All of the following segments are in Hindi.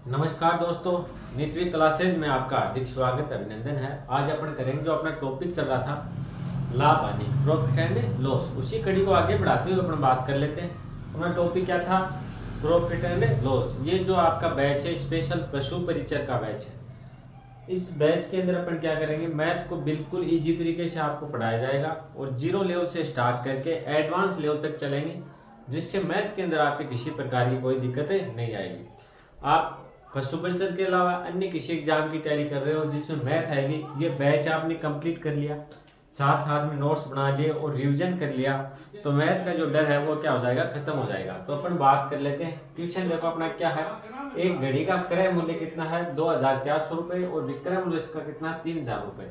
नमस्कार दोस्तों, नित्य क्लासेज में आपका हार्दिक स्वागत अभिनंदन है। आज अपन करेंगे जो अपना टॉपिक चल रहा था लाभ हानि, प्रॉफिट एंड लॉस, उसी कड़ी को आगे बढ़ाते हुए अपन बात कर लेते हैं। अपना टॉपिक क्या था? Profit and loss. ये जो आपका बैच है स्पेशल पशु परिचर का बैच है। इस बैच के अंदर अपन क्या करेंगे, मैथ को बिल्कुल इजी तरीके से आपको पढ़ाया जाएगा और जीरो लेवल से स्टार्ट करके एडवांस लेवल तक चलेंगे, जिससे मैथ के अंदर आपके किसी प्रकार की कोई दिक्कतें नहीं आएगी। आप पशु परिचर के अलावा अन्य किसी एग्जाम की तैयारी कर रहे हो जिसमें मैथ आएगी, ये बैच आपने कंप्लीट कर लिया, साथ साथ में नोट्स बना लिए और रिवीजन कर लिया, तो मैथ का जो डर है वो क्या हो जाएगा, खत्म हो जाएगा। तो अपन बात कर लेते हैं। क्वेश्चन देखो अपना क्या है, एक घड़ी का क्रय मूल्य कितना है 2400 रुपए और विक्रय मूल्य इसका कितना 3000 रुपए।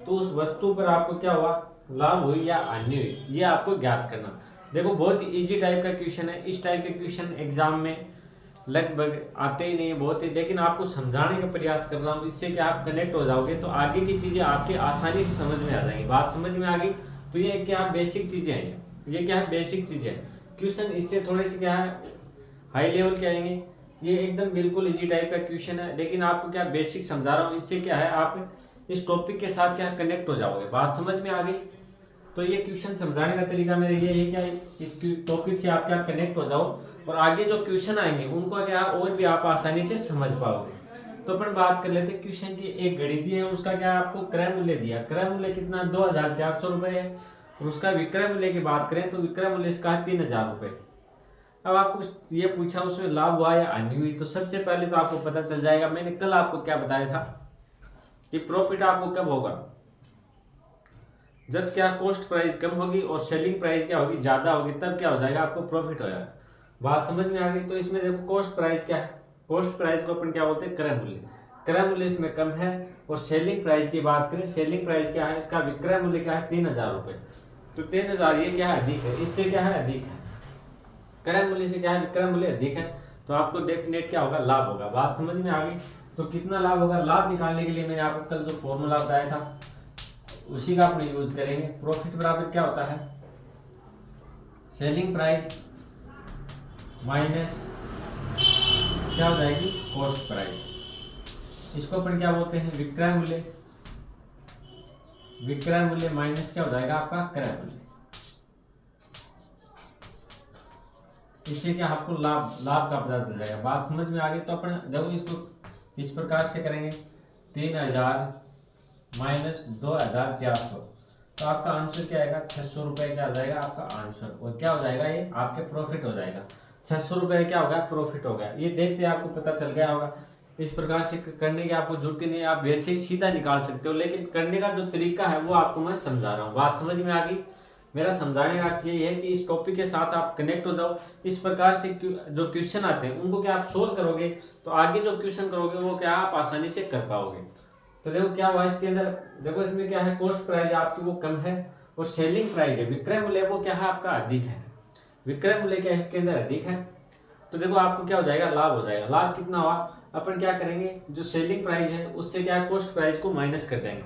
तो उस वस्तु पर आपको क्या हुआ, लाभ हुई या हानि हुई, ये आपको ज्ञात करना। देखो बहुत ही इजी टाइप का क्वेश्चन है। इस टाइप के क्वेश्चन एग्जाम में लगभग आते ही नहीं है, बहुत ही, लेकिन आपको समझाने का प्रयास कर रहा हूँ। इससे क्या आप कनेक्ट हो जाओगे तो आगे की चीजें आपके आसानी से समझ में आ जाएंगी। बात समझ में आ गई तो ये क्या बेसिक चीजें हैं, ये क्या है बेसिक चीजें। क्वेश्चन इससे थोड़े से क्या है हाई लेवल के आएंगे। ये एकदम बिल्कुल इजी टाइप का क्वेश्चन है, लेकिन आपको क्या बेसिक समझा रहा हूँ। इससे क्या है आप इस टॉपिक के साथ क्या कनेक्ट हो जाओगे। बात समझ में आ गई। तो ये क्वेश्चन समझाने का तरीका मेरा ये है क्या इस टॉपिक से आप क्या कनेक्ट हो जाओ और आगे जो क्वेश्चन आएंगे उनको क्या और भी आप आसानी से समझ पाओगे। तो अपन बात कर लेते हैं क्वेश्चन की। एक घड़ी दी है, उसका क्या आपको क्रय मूल्य दिया, क्रय मूल्य कितना 2400 रुपए है और उसका विक्रय मूल्य की बात करें तो विक्रय मूल्य इसका 3000 रुपए। अब आपको ये पूछा उसमें लाभ हुआ या हानि हुई, तो सबसे पहले तो आपको पता चल जाएगा, मैंने कल आपको क्या बताया था कि प्रॉफिट आपको कब होगा, जब क्या कॉस्ट प्राइस कम होगी और सेलिंग प्राइस क्या होगी ज्यादा होगी, तब क्या हो जाएगा आपको प्रॉफिट हो जाएगा। बात समझ में आ गई। तो इसमें देखो कॉस्ट प्राइस क्या है, कॉस्ट प्राइस को अपन क्या बोलते हैं क्रय मूल्य, क्रय मूल्य इसमें कम है। और सेलिंग प्राइस की बात करें, सेलिंग प्राइस क्या है, इसका विक्रय मूल्य क्या है 3000 रुपए। तो 3000 ये क्या है अधिक है, इससे क्या है अधिक है, क्रय मूल्य से क्या है विक्रय मूल्य अधिक है, तो आपको डेफिनेट क्या होगा लाभ होगा। बात समझ में आ गई। तो कितना लाभ होगा, लाभ निकालने के लिए मैंने आपको कल जो फॉर्मूला बताया था उसी का अपन यूज करेंगे। प्रॉफिट बराबर क्या होता है, सेलिंग प्राइस माइनस क्या हो जाएगी कॉस्ट प्राइस। इसको अपन क्या बोलते हैं विक्रय मूल्य, विक्रय मूल्य माइनस क्या हो जाएगा आपका क्रय मूल्य। इससे क्या आपको लाभ लाभ का पता चल जाएगा। बात समझ में आ गई। तो अपन देखो इसको इस प्रकार से करेंगे 3000 माइनस 2400, तो आपका आंसर क्या आएगा 600 रुपए क्या आ जाएगा आपका आंसर। और क्या हो जाएगा ये आपके प्रॉफिट हो जाएगा। 600 रुपए क्या होगा प्रॉफिट हो गया। ये देखते आपको पता चल गया होगा। इस प्रकार से करने की आपको जरूरत ही नहीं है, आप वैसे ही सीधा निकाल सकते हो, लेकिन करने का जो तरीका है वो आपको मैं समझा रहा हूँ। बात समझ में आ गई। मेरा समझाने का अर्थ यही है कि इस टॉपिक के साथ आप कनेक्ट हो जाओ। इस प्रकार से जो क्वेश्चन आते हैं उनको क्या आप सोल्व करोगे तो आगे जो क्वेश्चन करोगे वो क्या आप आसानी से कर पाओगे। तो देखो क्या हुआ इसके अंदर, देखो इसमें क्या है कॉस्ट प्राइस आपकी वो कम है और सेलिंग प्राइस है विक्रय मूल्य वो क्या है आपका अधिक है, विक्रय मूल्य क्या है इसके अंदर अधिक है। तो देखो आपको क्या हो जाएगा लाभ हो जाएगा। लाभ कितना हुआ, अपन क्या करेंगे जो सेलिंग प्राइस है उससे क्या कॉस्ट प्राइस को माइनस कर देंगे,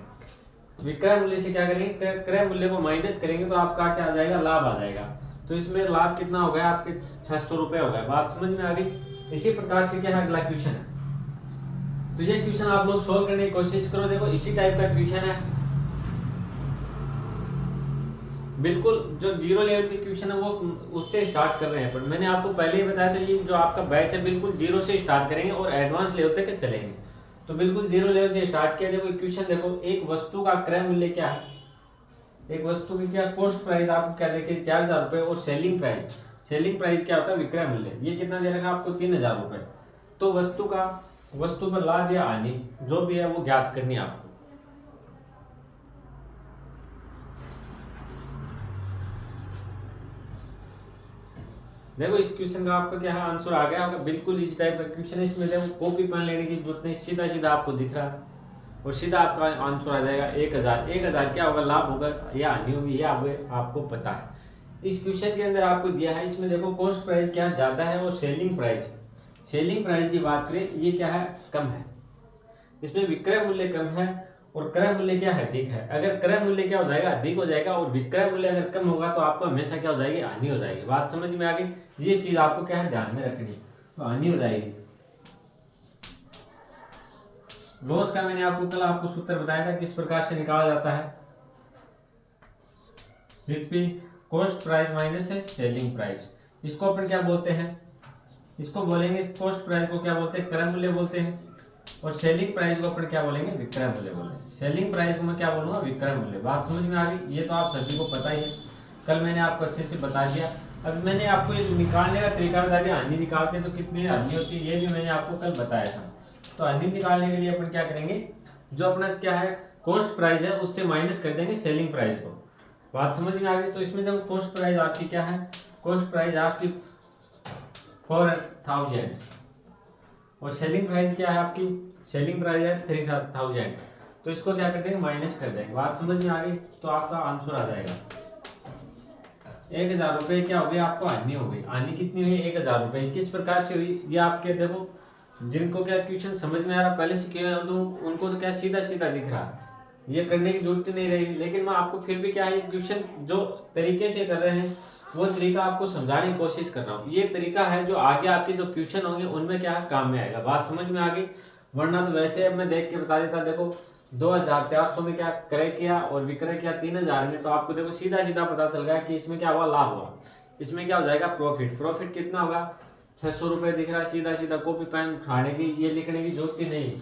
विक्रय मूल्य से क्या करेंगे क्रय मूल्य को माइनस करेंगे, तो आपका क्या आ जाएगा लाभ आ जाएगा। तो इसमें लाभ कितना हो गया आपके 600 रुपए हो गया। बात समझ में आ गई। इसी प्रकार से क्या है अगला क्वेश्चन है, तो ये क्वेश्चन आप लोग सोल्व करने की कोशिश करो। देखो इसी टाइप का क्वेश्चन है, बिल्कुल जो जीरो लेवल के क्वेश्चन है वो उससे स्टार्ट कर रहे हैं। पर मैंने आपको पहले ही बताया था ये जो आपका बैच है बिल्कुल जीरो से स्टार्ट करेंगे और एडवांस लेवल तक चलेंगे। तो बिल्कुल जीरो लेवल से स्टार्ट किया। देखो क्वेश्चन देखो, एक वस्तु का क्रय मूल्य क्या है, एक वस्तु की क्या कॉस्ट प्राइस आपको क्या देखिए 4000 रुपए और सेलिंग प्राइस, सेलिंग प्राइस क्या होता है विक्रय मूल्य, ये कितना दे रखा आपको 3000 रुपए। तो वस्तु पर लाभ या हानि जो भी है वो ज्ञात करनी है आपको। देखो इस क्वेश्चन का आपका क्या है आंसर आ गया होगा। बिल्कुल इस टाइप का क्वेश्चन है। इसमें देखो कॉपी पेन लेने की जरूरत नहीं, सीधा सीधा आपको दिख रहा है और सीधा आपका आंसर आ जाएगा 1000। 1000 क्या होगा लाभ होगा या हानि होगी ये आपको पता है। इस क्वेश्चन के अंदर आपको दिया है, इसमें देखो कॉस्ट प्राइस क्या ज्यादा है और सेलिंग प्राइस की बात करें ये क्या है कम है। इसमें विक्रय मूल्य कम है और क्रय मूल्य क्या है अधिक है। अगर क्रय मूल्य क्या हो जाएगा अधिक हो जाएगा और विक्रय मूल्य अगर कम होगा तो आपको हमेशा क्या हो जाएगी हानि हो जाएगी। बात समझ में आ गई। ये चीज आपको क्या है ध्यान में रखनी है, तो हानि हो जाएगी। लॉस का मैंने आपको कल आपको सूत्र बताया था किस प्रकार से निकाला जाता है। सीपी कॉस्ट प्राइस माइनस है सेलिंग प्राइस। इसको अपन क्या बोलते हैं, इसको बोलेंगे कॉस्ट प्राइस को क्या बोलते हैं, क्रय मूल्य बोलते हैं, और सेलिंग प्राइस को अपन क्या बोलेंगे, विक्रय मूल्य बोलेंगे। सेलिंग प्राइस को मैं क्या बोलूंगा, विक्रय मूल्य। बात समझ में आ गई, ये तो आप सभी को पता ही है, कल मैंने आपको अच्छे से बता दिया। अब मैंने आपको ये निकालने का तरीका बता दिया, हानि निकालते हैं तो कितनी हानि होती है ये भी मैंने आपको कल बताया था। तो हानि निकालने के लिए अपन क्या करेंगे, जो अपना क्या है कॉस्ट प्राइस है उससे माइनस कर देंगे सेलिंग प्राइस को। बात समझ में आ गई। तो इसमें देखो कॉस्ट प्राइस आपकी क्या है, कॉस्ट प्राइस आपकी 4000 और सेलिंग प्राइस क्या है आपकी, सेलिंग प्राइस है 3000। तो इसको क्या कर देंगे, माइनस कर देंगे। बात समझ में आ गई। तो आपका आंसर आ जाएगा 1000 रुपये क्या हो गया, आपको हानि हो गई। हानि कितनी हुई, 1000 रुपये। किस प्रकार से हुई, ये आपके देखो जिनको क्या क्वेश्चन समझ में आ रहा पहले से किए तो उनको तो क्या सीधा सीधा दिख रहा, ये करने की जरूरत नहीं रही। लेकिन मैं आपको फिर भी क्या है क्वेश्चन जो तरीके से कर रहे हैं वो तरीका आपको समझाने की कोशिश कर रहा हूँ। ये तरीका है जो आगे आपके जो क्वेश्चन होंगे उनमें क्या काम में आएगा। बात समझ में आ गई। वरना तो वैसे अब मैं देख के बता देता, देखो 2400 में क्या क्रय किया और विक्रय किया 3000 में, तो आपको देखो सीधा सीधा पता चल गया कि इसमें क्या हुआ, लाभ हुआ। इसमें क्या हो जाएगा, प्रॉफिट। प्रॉफिट कितना होगा, 600 रुपये दिख रहा है। सीधा सीधा कॉपी पेन उठाने की ये लिखने की जरूरत ही नहीं।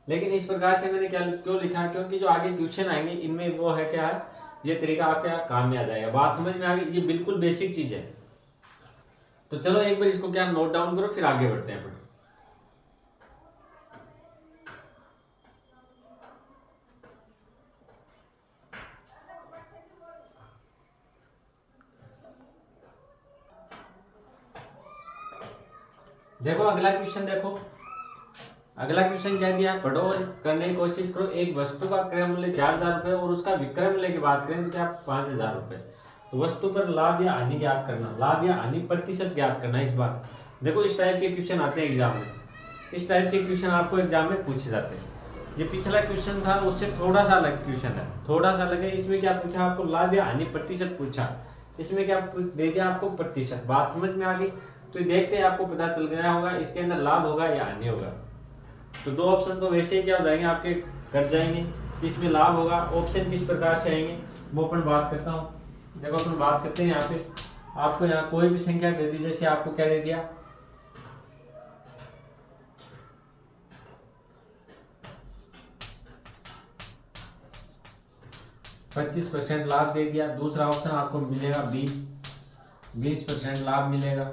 लेकिन इस प्रकार से मैंने क्या क्यों लिखा, क्योंकि जो आगे क्वेश्चन आएंगे इनमें वो है क्या है, ये तरीका आपके यहाँ काम में आ जाएगा। बात समझ में आ गई, ये बिल्कुल बेसिक चीज है। तो चलो एक बार इसको क्या नोट डाउन करो, फिर आगे बढ़ते हैं अपन। देखो अगला क्वेश्चन, देखो अगला क्वेश्चन क्या दिया, पढ़ो और करने की कोशिश करो। एक वस्तु का क्रय मूल्य 4000 रुपये और उसका विक्रय मूल्य की बात करें तो क्या 5000 रुपये। तो वस्तु पर लाभ या हानि ज्ञात करना, लाभ या हानि प्रतिशत ज्ञात करना। इस बार देखो इस टाइप के क्वेश्चन आते हैं एग्जाम में, इस टाइप के क्वेश्चन आपको एग्जाम में पूछे जाते हैं। ये पिछला क्वेश्चन था उससे थोड़ा सा अलग क्वेश्चन है, थोड़ा सा अलग है। इसमें क्या पूछा आपको, लाभ या हानि प्रतिशत पूछा। इसमें क्या दे दिया आपको, प्रतिशत। बात समझ में आ गई। तो ये देखते हैं आपको पता चल गया होगा इसके अंदर लाभ होगा या हानि होगा। तो दो ऑप्शन तो वैसे ही क्या हो जाएंगे आपके, कट जाएंगे कि इसमें लाभ होगा। ऑप्शन किस प्रकार से आएंगे वो अपन बात करता हूँ। देखो अपन बात करते हैं यहाँ पे, आपको यहाँ कोई भी संख्या दे दी, जैसे आपको क्या दे दिया, %25 लाभ दे दिया। दूसरा ऑप्शन आपको मिलेगा बी, 20% लाभ मिलेगा।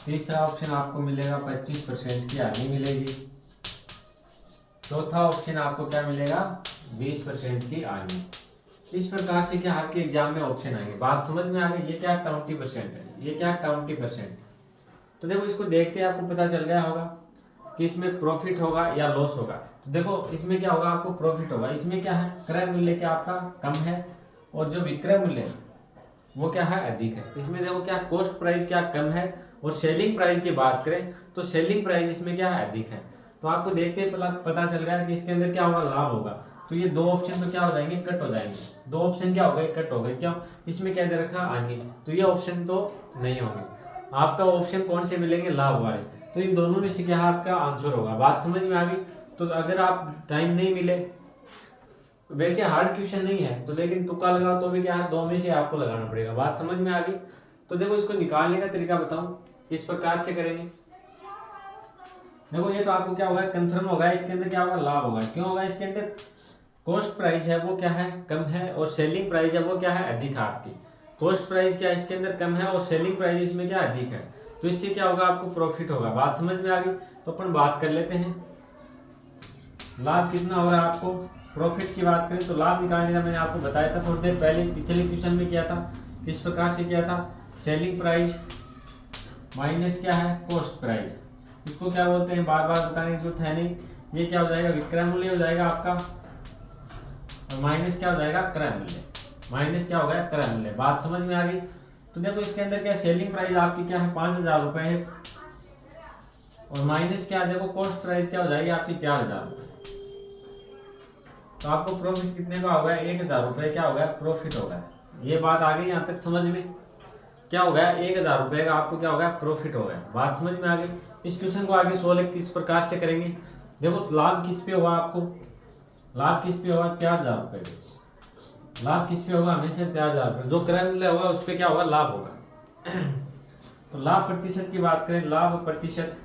तीसरा ऑप्शन आपको मिलेगा 25% की हानि मिलेगी। चौथा ऑप्शन आपको क्या मिलेगा, 20% की हानि। इस प्रकार से क्या आपके एग्जाम में ऑप्शन आएंगे। बात समझ में आ गई। ये क्या 20% है, ये क्या 20%। तो देखो इसको देखते हैं आपको पता चल गया होगा कि इसमें प्रॉफिट होगा या लॉस होगा। तो देखो इसमें क्या होगा, आपको प्रॉफिट होगा। इसमें क्या है, क्रय मूल्य क्या आपका कम है और जो विक्रय मूल्य है वो क्या है, अधिक है। इसमें देखो क्या कॉस्ट प्राइस क्या कम है और सेलिंग प्राइस की बात करें तो सेलिंग प्राइस इसमें क्या है, अधिक है। तो आपको देखते ही पता चल गया कि इसके अंदर क्या होगा, लाभ होगा। तो ये दो ऑप्शन तो क्या हो जाएंगे, कट हो जाएंगे। दो ऑप्शन क्या हो गए, कट हो गए। क्यों, इसमें क्या दे रखा, हानि। तो ये ऑप्शन तो नहीं होंगे। आपका ऑप्शन कौन से मिलेंगे, लाभ वाले। तो इन दोनों में से क्या आपका आंसर होगा। बात समझ में आ गई। तो अगर आप टाइम नहीं मिले, वैसे हार्ड क्वेश्चन नहीं है तो, लेकिन तुक्का लगाओ तो भी क्या है, दो में से आपको लगाना पड़ेगा। बात समझ में आ गई। तो देखो इसको निकालने का तरीका बताऊं किस प्रकार से करेंगे। देखो ये तो आपको क्या होगा, कंफर्म होगा। इसके अंदर क्या होगा, लाभ होगा। क्यों होगा, इसके अंदर कॉस्ट प्राइस है वो क्या है, कम है, और सेलिंग प्राइस है वो क्या है, अधिक है। आपकी कॉस्ट प्राइस क्या इसके अंदर कम है और सेलिंग प्राइस इसमें क्या अधिक है। तो इससे क्या होगा, आपको प्रॉफिट होगा। बात समझ में आ गई। तो अपन बात कर लेते हैं, लाभ कितना हो रहा है आपको। प्रॉफिट की बात करें तो लाभ निकालने का मैंने आपको बताया था थोड़ी देर पहले, पिछले क्वेश्चन में किया था। किस प्रकार से किया था, सेलिंग प्राइस माइनस क्या है, कॉस्ट प्राइस। इसको क्या बोलते हैं, बार बार बताने की जरूरत है नहीं। ये क्या हो जाएगा, विक्रय मूल्य हो जाएगा आपका, और माइनस क्या हो जाएगा, क्रय मूल्य। माइनस क्या हो गया, क्रय मूल्य। बात समझ में आ गई। तो देखो इसके अंदर क्या, सेलिंग प्राइस आपकी क्या है, 5000 रुपए है, और माइनस क्या, देखो कॉस्ट प्राइस क्या हो जाएगी आपकी 4000 रुपए। तो आपको प्रॉफिट कितने का होगा, 1000 रुपए क्या होगा, प्रॉफिट होगा। ये बात आ गई यहाँ तक समझ में। क्या हो गया, 1000 रुपए का आपको क्या होगा, प्रॉफिट हो गया। बात समझ में आ गई। इस क्वेश्चन को आगे सोल्व किस प्रकार से करेंगे देखो लाभ किस पे हुआ आपको, लाभ किस पे होगा 4,000 रुपये पे। लाभ किस पे होगा हमेशा 4,000 रुपये, जो क्रय मूल्य होगा उस पे क्या होगा लाभ होगा। तो लाभ प्रतिशत की बात करें, लाभ प्रतिशत,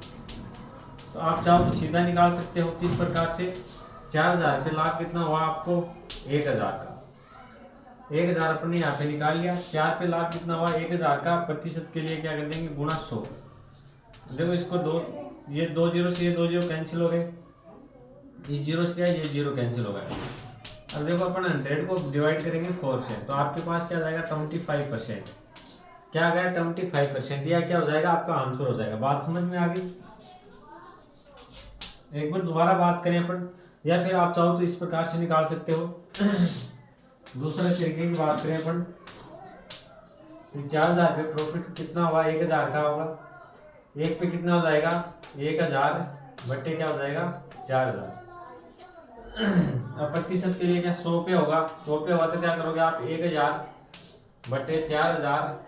तो आप चाहो तो सीधा निकाल सकते हो किस प्रकार से, 4,000 पे लाभ कितना हुआ आपको 1,000 का, 1,000 अपने यहाँ पे निकाल लिया, 4 पे लाभ कितना हुआ 1,000 का, प्रतिशत के लिए क्या कर देंगे गुणा 100। देखो इसको दो, ये 2 जीरो से ये 2 जीरो कैंसिल हो गए, इस जीरो से क्या ये जीरो कैंसिल हो गया। अब देखो अपन 100 को डिवाइड करेंगे 4 से, तो आपके पास क्या जाएगा 25%, क्या आ गया 25%, या क्या हो जाएगा आपका आंसर हो जाएगा। बात समझ में आ गई। एक बार दोबारा बात करें अपन, या फिर आप चाहो तो इस प्रकार से निकाल सकते हो। दूसरे तरीके की बात करें अपन, 4,000 पे प्रॉफिट कितना हुआ 1,000 का होगा, एक पे कितना हो जाएगा 1,000 बट्टे क्या हो जाएगा 4,000। अब प्रतिशत के लिए क्या 100 पे होगा, 100 पे होगा तो क्या करोगे आप 1,000 बट्टे 4,000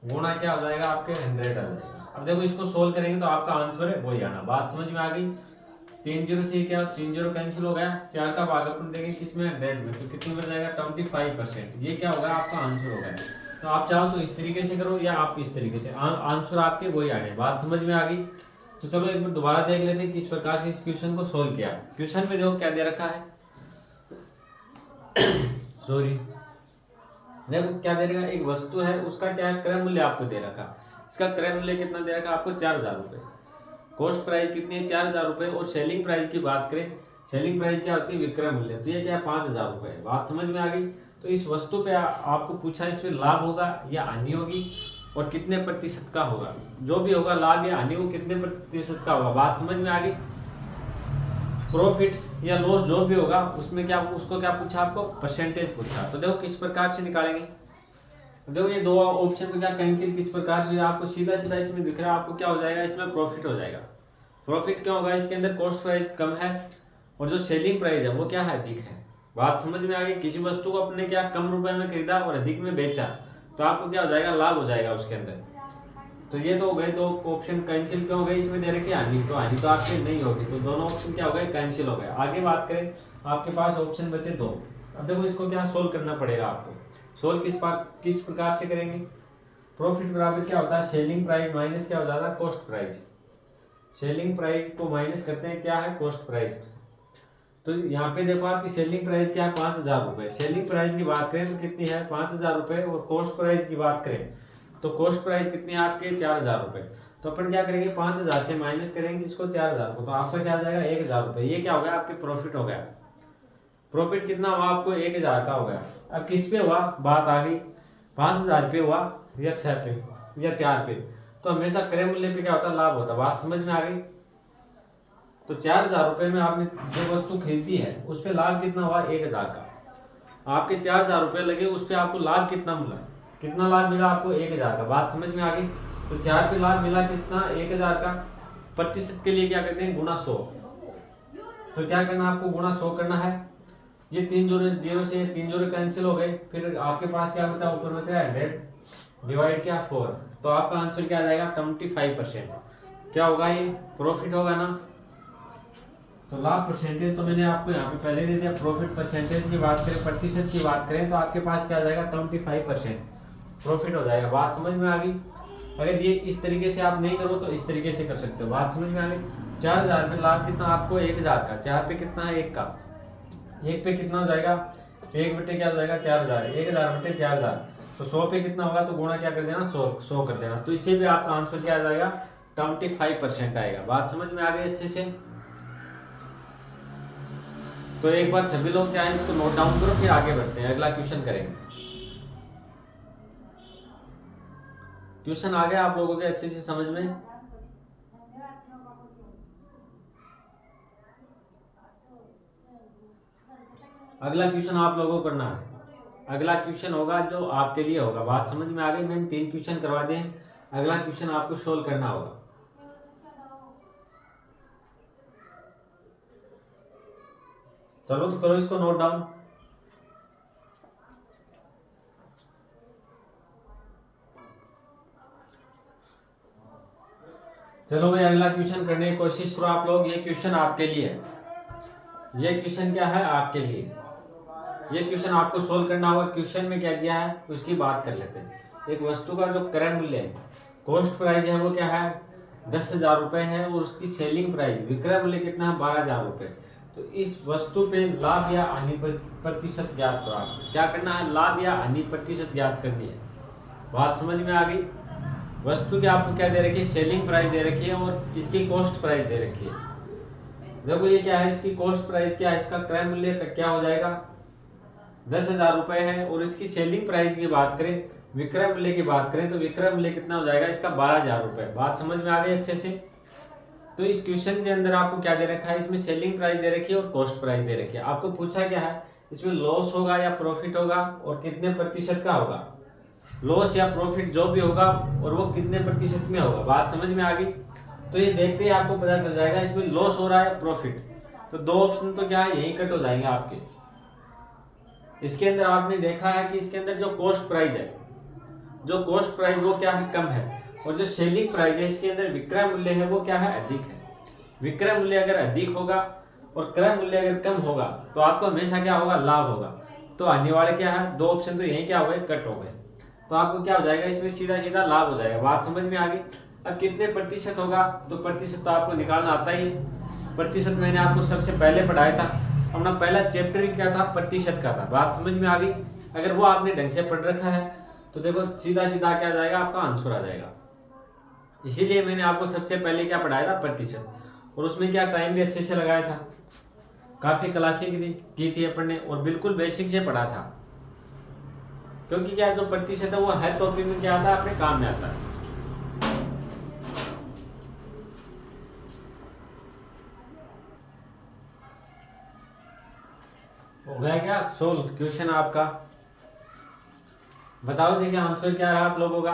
गुणा क्या हो जाएगा आपके 100 आ जाएगा। अब देखो इसको सोल्व करेंगे तो आपका आंसर है वही आना। बात समझ में आ गई। 3 जीरो से क्या 3 जीरो कैंसिल हो गया, 4 का भाग अपन देंगे किसमें 100 में, तो कितनी बन जाएगा 25%, ये क्या होगा आपका आंसर होगा। तो आप चाहो तो इस तरीके से करो या आप इस तरीके से, आंसर आपके वही आने। बात समझ में आ गई। तो चलो एक बार दोबारा देख लेते हैं किस प्रकार से इस क्वेश्चन को सोल्व किया। क्वेश्चन में देखो क्या दे रखा है, सॉरी देखो क्या दे रखा है, एक वस्तु है उसका क्या है क्रय मूल्य आपको दे रखा, इसका क्रय मूल्य कितना दे रखा आपको 4,000 रुपए, कॉस्ट प्राइस कितनी है 4,000 रुपए, और सेलिंग प्राइस की बात करें, सेलिंग प्राइस क्या होती है विक्रय मूल्य, तो ये क्या है 5,000 रुपए। बात समझ में आ गई। तो इस वस्तु पे आपको पूछा इसमें लाभ होगा या हानि होगी और कितने प्रतिशत का होगा, जो भी होगा लाभ या हानि वो कितने प्रतिशत का होगा। बात समझ में आ गई। प्रॉफिट या लॉस जो भी होगा उसमें क्या, उसको क्या पूछा आपको परसेंटेज पूछा। तो देखो किस प्रकार से निकालेंगे, देखो ये दो ऑप्शन तो क्या कैंसिल किस प्रकार से, आपको सीधा सीधा इसमें दिख रहा है आपको क्या हो जाएगा इसमें प्रॉफिट हो जाएगा। प्रॉफिट क्यों होगा, इसके अंदर कॉस्ट प्राइस कम है और जो सेलिंग प्राइस है वो क्या है अधिक है। बात समझ में आ गई। किसी वस्तु को अपने क्या कम रुपए में खरीदा और अधिक में बेचा तो आपको क्या हो जाएगा लाभ हो जाएगा उसके अंदर। तो ये तो हो गए दो ऑप्शन कैंसिल, क्यों हो गए इसमें दे रखी हानि, तो हानि तो आपके नहीं होगी, तो दोनों ऑप्शन क्या हो गए कैंसिल हो गए। आगे बात करें आपके पास ऑप्शन बचे दो। अब देखो इसको क्या सोल्व करना पड़ेगा आपको। सोल्व किस प्रकार से करेंगे, प्रॉफिट बराबर क्या होता है सेलिंग प्राइस माइनस क्या हो जाता है कॉस्ट प्राइस, सेलिंग प्राइस को माइनस करते हैं क्या है कॉस्ट प्राइस। तो यहाँ पे देखो आपकी सेलिंग प्राइस क्या है 5,000 रुपए, सेलिंग प्राइस की बात करें तो कितनी है 5,000 रुपए, और कॉस्ट प्राइस की बात करें तो कॉस्ट प्राइस कितनी है आपके 4,000 रुपए। तो अपन क्या करेंगे 5,000 से माइनस करेंगे इसको 4,000 को, तो आपका क्या आ जाएगा 1,000 रुपए। ये क्या हो गया आपके प्रॉफिट हो गया। प्रॉफिट कितना हुआ आपको 1,000 का हो गया। अब किस पे हुआ बात आ गई 5,000 पे हुआ या 6 पे या 4 पे, तो हमेशा क्रय मूल्य पे क्या होता है लाभ होता है। बात समझ में आ गई। तो 4,000 रुपए में आपने जो वस्तु खरीदी है उस पे लाभ कितना हुआ 1,000 का, आपके 4,000 रुपए लगे उस पे आपको लाभ कितना मिला, कितना लाभ मिला आपको 1,000 का। बात समझ में आ गई। तो 4 पे लाभ मिला कितना 1,000 का, प्रतिशत के लिए क्या करते हैं गुणा 100। तो क्या करना आपको गुणा 100 करना है। ये 3 जीरो से 3 जीरो कैंसिल हो गए, फिर आपके पास क्या बचा ऊपर बचा 100 डिवाइड क्या 4, तो आपका आंसर क्या आ जाएगा 25%। क्या होगा ये प्रॉफिट होगा ना। तो लाभ परसेंटेज तो मैंने आपको यहाँ पे पहले दे दिया। प्रॉफिट परसेंटेज की बात करें प्रतिशत की बात करें तो आपके पास क्या आ जाएगा 25% प्रॉफिट हो जाएगा। बात समझ में आ गई। अगर ये इस तरीके से आप नहीं करो तो इस तरीके से कर सकते हो। बात समझ में आ गई। 4,000 पे लाभ कितना आपको 1,000 का, 4 पे कितना है 1 का, 1 पे कितना हो जाएगा 1 बटे क्या हो जाएगा 4,000, 1,000 बटे 4,000, तो 100 पे कितना होगा तो गुणा क्या कर देना 100 कर देना। तो इससे भी आपका आंसर क्या आ जाएगा 25% आएगा। बात समझ में आ गई अच्छे से। तो एक बार सभी लोग क्या है इसको नोट डाउन करो, फिर आगे बढ़ते हैं अगला क्वेश्चन करेंगे। क्वेश्चन आ गया आप लोगों के अच्छे से समझ में। अगला क्वेश्चन आप लोगों को करना है। अगला क्वेश्चन होगा जो आपके लिए होगा। बात समझ में आ गई। मैंने 3 क्वेश्चन करवा दिए। अगला क्वेश्चन आपको सोल्व करना होगा। चलो तो करो इसको नोट डाउन। चलो भाई अगला क्वेश्चन करने की कोशिश करो आप लोग। ये क्वेश्चन आपके लिए है। ये क्वेश्चन क्या है आपके लिए, ये क्वेश्चन आपको सोल्व करना होगा। क्वेश्चन में क्या दिया है उसकी बात कर लेते हैं। एक वस्तु का जो क्रय मूल्य है, कॉस्ट प्राइस है, वो क्या है 10,000 रुपए है और उसकी सेलिंग प्राइस विक्रय मूल्य कितना है 12,000 रुपए। तो इस वस्तु पे लाभ या हानि प्रतिशत ज्ञात करो। आपको क्या करना है, लाभ या हानि प्रतिशत ज्ञात करनी है। बात समझ में आ गई। वस्तु की आपको क्या दे रखी है, सेलिंग प्राइस दे रखी है और इसकी कॉस्ट प्राइस दे रखी है। देखो ये क्या है, इसकी कॉस्ट प्राइस क्या है, इसका क्रय मूल्य क्या हो जाएगा 10,000 रुपए है और इसकी सेलिंग प्राइस की बात करें, विक्रय मूल्य की बात करें तो विक्रय मूल्य कितना हो जाएगा इसका 12,000 रुपए। बात समझ में आ गई अच्छे से। तो इस क्वेश्चन के अंदर आपको क्या दे रखा है, इसमें सेलिंग प्राइस दे रखी है और कॉस्ट प्राइस दे रखी है। आपको पूछा क्या है, इसमें लॉस होगा या प्रॉफिट होगा और कितने प्रतिशत का होगा। लॉस या प्रॉफिट जो भी होगा और वो कितने प्रतिशत में होगा। बात समझ में आ गई। तो ये देखते ही आपको पता चल जाएगा इसमें लॉस हो रहा है प्रॉफिट। तो दो ऑप्शन तो क्या है यही कट हो जाएंगे आपके। इसके अंदर आपने देखा है कि इसके अंदर जो कॉस्ट प्राइस है, जो कॉस्ट प्राइस वो क्या है कम है और जो सेलिंग प्राइस है इसके अंदर विक्रय मूल्य है वो क्या है अधिक है। विक्रय मूल्य अगर अधिक होगा और क्रय मूल्य अगर कम होगा तो आपको हमेशा क्या होगा लाभ होगा। तो आने वाले क्या है दो ऑप्शन तो यही क्या हो गए कट हो गए। तो आपको क्या हो जाएगा इसमें सीधा सीधा लाभ हो जाएगा। बात समझ में आ गई। अब कितने प्रतिशत होगा, तो प्रतिशत तो आपको निकालना आता ही है। प्रतिशत मैंने आपको सबसे पहले पढ़ाया था, अपना पहला चैप्टर क्या था प्रतिशत का था। बात समझ में आ गई। अगर वो आपने ढंग से पढ़ रखा है तो देखो सीधा सीधा क्या जाएगा आपका आंसर आ जाएगा। इसीलिए मैंने आपको सबसे पहले क्या पढ़ाया था प्रतिशत, और उसमें क्या टाइम भी अच्छे से लगाया था। काफी क्लासें की थी अपन ने और बिल्कुल बेसिक से पढ़ा था। क्योंकि क्या जो प्रतिशत है वो हर टॉपिक में क्या आता है अपने काम में आता है। हो गया क्या सोल्व क्वेश्चन आपका। बताओ देखिए आंसर क्या रहा आप लोगों का।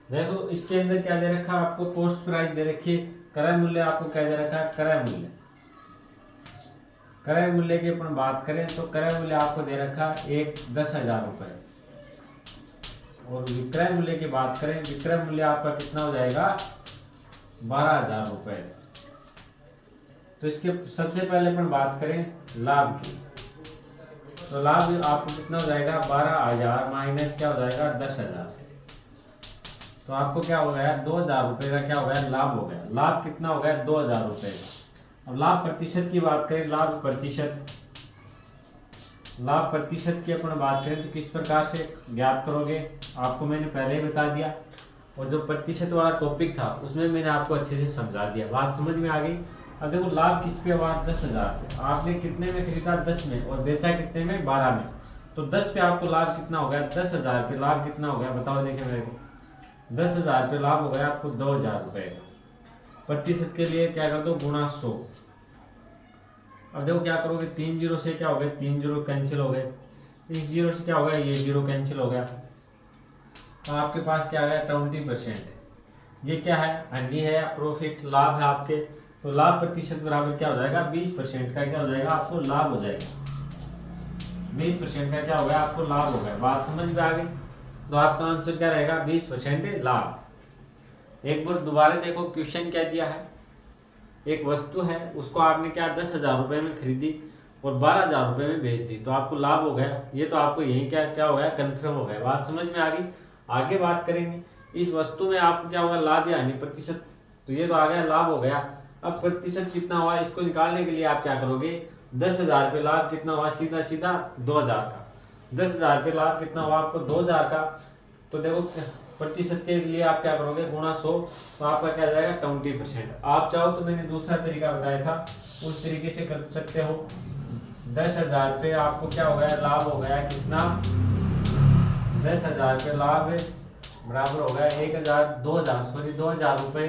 देखो इसके अंदर क्या दे रखा है आपको, कॉस्ट प्राइस दे रखी है, क्रय मूल्य आपको क्या दे रखा है क्रय मूल्य। क्रय मूल्य की अपन बात करें तो क्रय मूल्य आपको दे रखा है 10,000 रुपए और विक्रय मूल्य की बात करें, विक्रय मूल्य आपका कितना हो जाएगा 12,000 रुपए। तो इसके सबसे पहले अपन बात करें लाभ की, तो लाभ आपको कितना हो जाएगा 12,000 माइनस क्या हो जाएगा 10,000। तो आपको क्या हो गया 2,000 रुपए का क्या हो गया लाभ हो गया। लाभ कितना हो गया 2,000 रुपए। अब लाभ प्रतिशत की बात करें, लाभ प्रतिशत की अपन बात करें तो किस प्रकार से ज्ञात करोगे आपको मैंने पहले ही बता दिया। और जो प्रतिशत वाला टॉपिक था उसमें मैंने आपको अच्छे से समझा दिया। बात समझ में आ गई। अब देखो लाभ किस पे हुआ 10,000 पे। आपने कितने में खरीदा 10 में और बेचा कितने में 12 में। तो 10 पे आपको लाभ कितना हो गया 10,000 पे लाभ कितना हो गया बताओ देखिए मेरे को। 10,000 पे लाभ हो गया आपको 2,000 रुपए। प्रतिशत के लिए क्या कर दो गुणा 100। अब देखो क्या करोगे 3 जीरो से क्या हो गया 3 जीरो कैंसिल हो गए। इस जीरो से क्या हो गया ये जीरो कैंसिल हो गया। तो आपके पास क्या आ गया 20%। ये क्या है हानि है या प्रॉफिट, लाभ है आपके। तो लाभ प्रतिशत बराबर क्या हो जाएगा 20% का क्या हो जाएगा आपको लाभ हो जाएगा। 20% का क्या हो गया आपको लाभ हो गया। बात समझ में आ गई। तो आपका आंसर क्या रहेगा 20% लाभ। एक बार दोबारा देखो क्वेश्चन क्या दिया है। एक वस्तु है उसको आपने क्या 10,000 रुपए में खरीदी और 12,000 रुपए में बेच दी तो आपको लाभ हो गया। ये तो आपको यही क्या हो गया कंफर्म हो गया। बात समझ में आ गई। आगे बात करेंगे इस वस्तु में आपको क्या होगा लाभ या हानि प्रतिशत। तो ये तो आ गया लाभ हो गया। अब प्रतिशत कितना हुआ इसको निकालने के लिए आप क्या करोगे 10,000 पे लाभ कितना हुआ सीधा सीधा 2,000 का। 10,000 पे लाभ कितना हुआ आपको 2,000 का। तो देखो प्रतिशत के लिए आप क्या करोगे गुणा 100। तो आपका क्या जाएगा 20%। आप चाहो तो मैंने दूसरा तरीका बताया था उस तरीके से कर सकते हो। 10,000 पे आपको क्या हो गया लाभ हो गया कितना 10,000 पे लाभ बराबर हो गया 2,000 रुपए।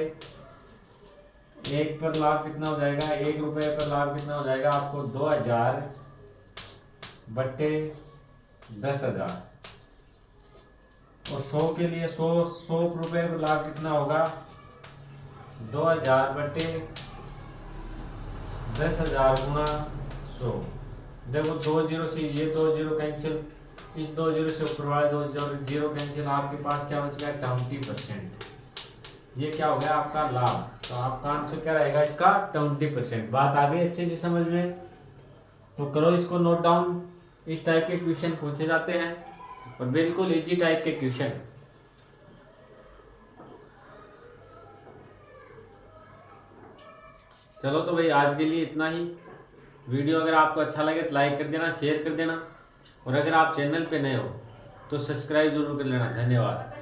एक पर लाभ कितना हो जाएगा 1 रुपए पर लाभ कितना हो जाएगा आपको 2,000 बट्टे 10,000। और 100 के लिए 100 रुपए पर लाभ कितना होगा 2,000 बट्टे 10,000 गुणा 100। देखो 2 जीरो से ये 2 जीरो कैंसिल, इस 2 जीरो से ऊपर वाले 2 जीरो कैंसिल। आपके पास क्या बच गया 20%। ये क्या हो गया आपका लाभ। तो आपका आंसर क्या रहेगा इसका 20%। बात आ गई अच्छे से समझ में? तो करो इसको नोट डाउन। इस टाइप के क्वेश्चन पूछे जाते हैं और बिल्कुल इजी टाइप के क्वेश्चन। चलो तो भाई आज के लिए इतना ही। वीडियो अगर आपको अच्छा लगे तो लाइक कर देना, शेयर कर देना, और अगर आप चैनल पे नए हो तो सब्सक्राइब जरूर कर लेना। धन्यवाद।